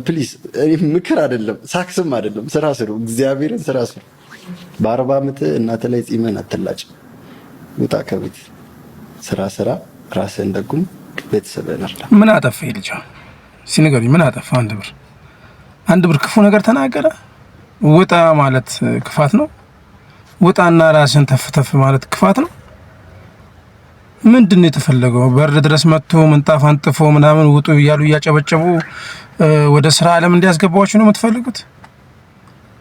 ፕሊዝ ምክር አይደለም ሳክስም አይደለም፣ ስራ ስሩ። እግዚአብሔርን ስራ ስሩ። በ40 ዓመት እናተ ላይ ጺመን አትላጭ። ውጣ ከቤት ስራ፣ ራስህን ደጉም፣ ቤተሰብህን እርዳ። ምን አጠፋ ልጅ? ሲነገሩኝ ምን አጠፋ? አንድ ብር ክፉ ነገር ተናገረ? ውጣ ማለት ክፋት ነው? ውጣና ራስን ተፍተፍ ማለት ክፋት ነው? ምንድነው የተፈለገው? በር ድረስ መጥቶ ምንጣፍ አንጥፎ ምናምን ውጡ እያሉ እያጨበጨቡ ወደ ስራ ዓለም እንዲያስገባዋችሁ ነው የምትፈልጉት?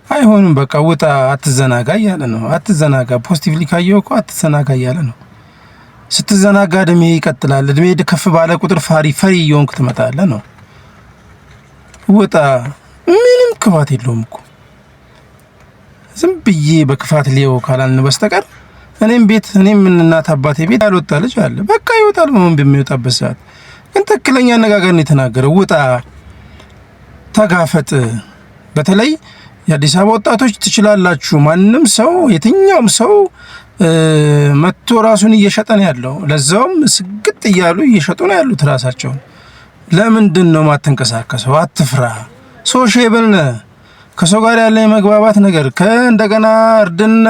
አይሆንም። በቃ ውጣ፣ አትዘናጋ እያለ ነው። አትዘናጋ፣ ፖዚቲቭሊ ካየው እኮ አትዘናጋ እያለ ነው። ስትዘናጋ እድሜ ይቀጥላል። እድሜ ከፍ ባለ ቁጥር ፈሪ እየሆንክ ትመጣለህ ነው። ውጣ። ምንም ክፋት የለውም እኮ ዝም ብዬ በክፋት ሊየው ካላልን በስተቀር እኔም እናት አባቴ ቤት ያልወጣ ልጅ አለ። በቃ ይወጣል። ምን በሚወጣበት ሰዓት ግን ትክክለኛ አነጋገር ነው የተናገረው። ውጣ፣ ተጋፈጥ። በተለይ የአዲስ አበባ ወጣቶች ትችላላችሁ። ማንም ሰው የትኛውም ሰው መጥቶ ራሱን እየሸጠ ነው ያለው። ለዛውም ስግጥ እያሉ እየሸጡ ነው ያሉት ራሳቸውን። ለምንድን ነው ማትንቀሳቀሰው? አትፍራ። ሶሻብል ነህ። ከሰው ጋር ያለ የመግባባት ነገር ከእንደገና እርድና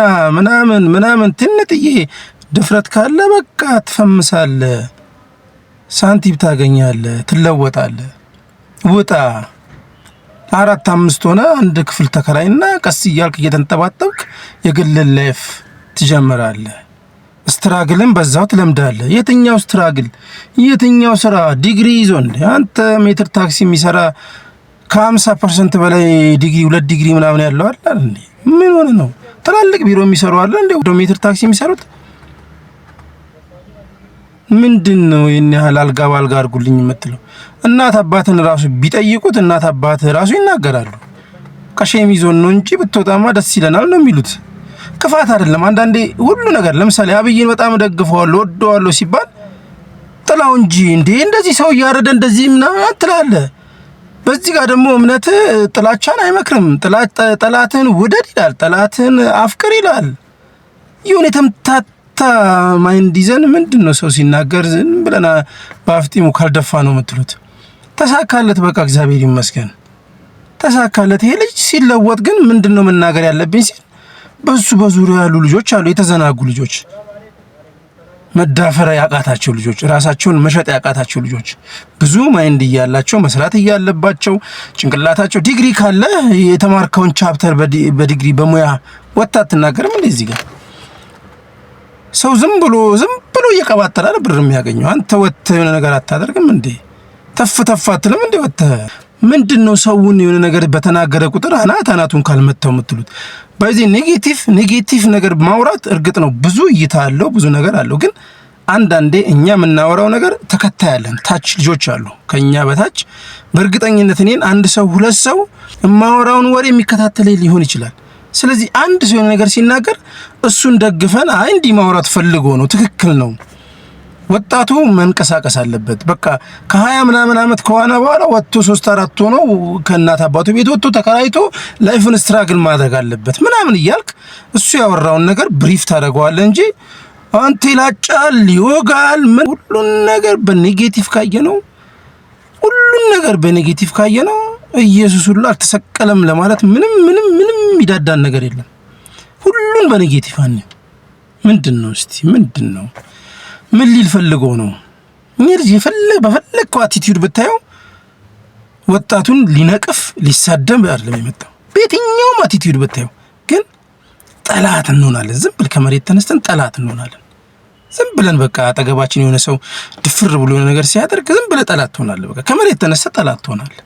ምናምን ትንጥዬ ድፍረት ካለ በቃ ትፈምሳለህ፣ ሳንቲም ታገኛለህ፣ ትለወጣለህ። ውጣ። 4-5 ሆነ አንድ ክፍል ተከራይና ቀስ እያልክ እየተንጠባጠብክ የግል ላይፍ ትጀምራለህ። ስትራግልን በዛው ትለምዳለህ። የትኛው ስትራግል? የትኛው ስራ? ዲግሪ ይዞ እንደ አንተ ሜትር ታክሲ የሚሰራ ከ50% በላይ ዲግሪ 2 ዲግሪ ምናምን ያለው አይደል እንዴ? ምን ሆነ ነው? ትላልቅ ቢሮ የሚሰሩ አለ እንዴ ወደ ሜትር ታክሲ የሚሰሩት? ምንድነው የኔ ያህል አልጋ ባልጋ አድርጉልኝ የምትለው? እናት አባትን ራሱ ቢጠይቁት እናት አባት ራሱ ይናገራሉ። ቀሸም ይዞን ነው እንጂ ብትወጣማ ደስ ይለናል ነው የሚሉት። ክፋት አይደለም። አንዳንዴ ሁሉ ነገር ለምሳሌ አብይን በጣም ደግፈዋለሁ ወደዋለሁ ሲባል ጥላው እንጂ እንዴ እንደዚህ ሰው ያረደ እንደዚህ ምናምን ትላለህ። በዚህ ጋር ደግሞ እምነት ጥላቻን አይመክርም። ጠላትን ውደድ ይላል፣ ጠላትን አፍቅር ይላል። ይሁን የተምታታ ማይንድ ይዘን ምንድነው ሰው ሲናገር ዝም ብለና በአፍጢሙ ካልደፋ ነው የምትሉት? ተሳካለት፣ በቃ እግዚአብሔር ይመስገን ተሳካለት። ይሄ ልጅ ሲለወጥ ግን ምንድነው መናገር ያለብኝ ሲል በሱ በዙሪያ ያሉ ልጆች አሉ፣ የተዘናጉ ልጆች፣ መዳፈር ያቃታቸው ልጆች፣ ራሳቸውን መሸጥ ያቃታቸው ልጆች፣ ብዙ ማይንድ እያላቸው መስራት እያለባቸው ጭንቅላታቸው ዲግሪ ካለ የተማርከውን ቻፕተር በዲግሪ በሙያ ወጣ አትናገርም እንዴ? እዚህ ጋር ሰው ዝም ብሎ እየቀባጠረ ብር የሚያገኘው አንተ ወጥተህ የሆነ ነገር አታደርግም እንዴ? ተፍ አትልም እንዴ ወጥተህ? ምንድነው ሰውን የሆነ ነገር በተናገረ ቁጥር አናቱን ካልመታው የምትሉት? በዚህ ኔጌቲቭ ነገር ማውራት እርግጥ ነው ብዙ እይታ አለው፣ ብዙ ነገር አለው። ግን አንዳንዴ እኛ የምናወራው ነገር ተከታይ አለን። ታች ልጆች አሉ ከኛ በታች። በእርግጠኝነት እኔን አንድ ሰው 2 ሰው የማወራውን ወሬ የሚከታተለኝ ሊሆን ይችላል። ስለዚህ አንድ ሰው የሆነ ነገር ሲናገር እሱን ደግፈን አይ እንዲህ ማውራት ፈልጎ ነው፣ ትክክል ነው። ወጣቱ መንቀሳቀስ አለበት። በቃ ከ20 ምናምን ዓመት ከሆነ በኋላ ወጥቶ 3-4 ሆኖ ከእናት አባቱ ቤት ወጥቶ ተከራይቶ ላይፍን ስትራግል ማድረግ አለበት ምናምን እያልክ እሱ ያወራውን ነገር ብሪፍ ታደርገዋለህ እንጂ አንተ ይላጫል ይወጋል ሁሉን ነገር በኔጌቲቭ ካየነው ኢየሱስ ሁሉ አልተሰቀለም ለማለት ምንም ይዳዳን ነገር የለም። ሁሉን በኔጌቲቭ አን ምንድነው? እስቲ ምንድነው? ምን ሊል ፈልጎ ነው? ምርጅ በፈለከው አቲቲዩድ ብታየው ወጣቱን ሊነቅፍ ሊሳደም አይደለም የመጣው። በየትኛውም አቲቲዩድ ብታየው ግን ጠላት እንሆናለን። ዝም ብለን ከመሬት ተነስተን ጠላት እንሆናለን። ዝም ብለን በቃ አጠገባችን የሆነ ሰው ድፍር ብሎ የሆነ ነገር ሲያደርግ ዝም ብለን ጠላት ትሆናለህ። በቃ ከመሬት ተነስተህ ጠላት ትሆናለህ።